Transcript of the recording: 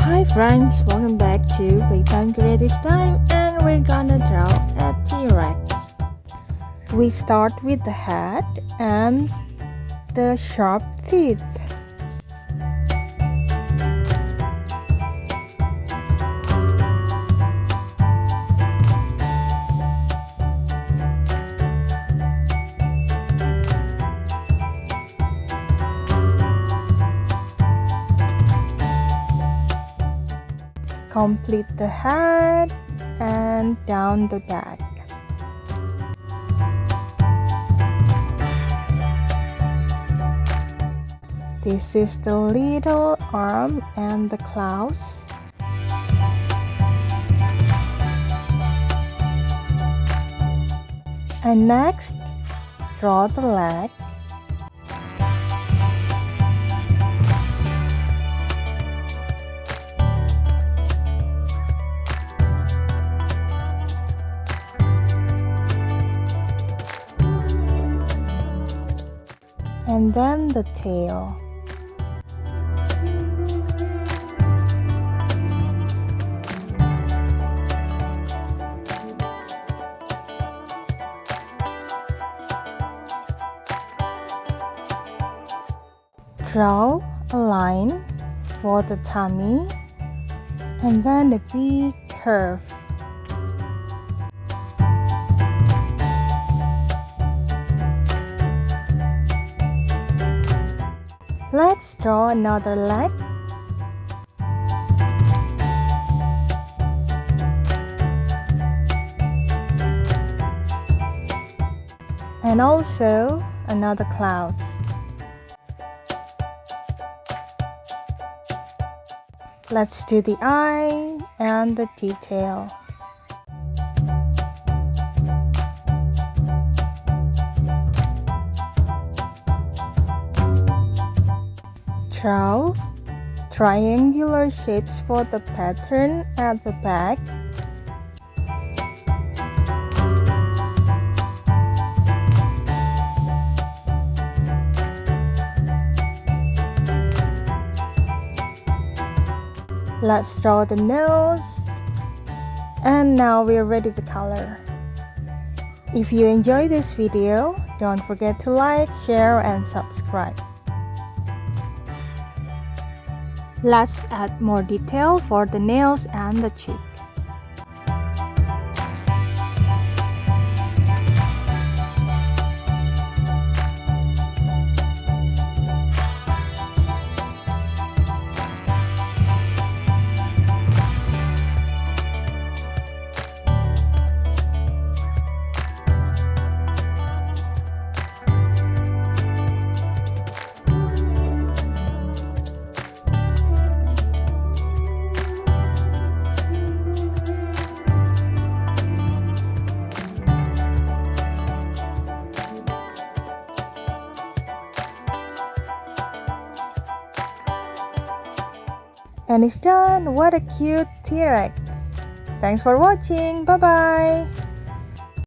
Hi friends, welcome back to Playtime Creative Time, and we're gonna draw a T-Rex. We start with the head and the sharp teeth. Complete the head and down the back. This is the little arm and the claws. And next, draw the leg. And then the tail. Draw a line for the tummy and then a big curve. Let's draw another leg. And also another clouds. Let's do the eye and the detail. Draw triangular shapes for the pattern at the back. Let's draw the nose. And now we're ready to color. If you enjoyed this video, don't forget to like, share, and subscribe. Let's add more detail for the nails and the cheek. And it's done! What a cute T-Rex! Thanks for watching! Bye-bye!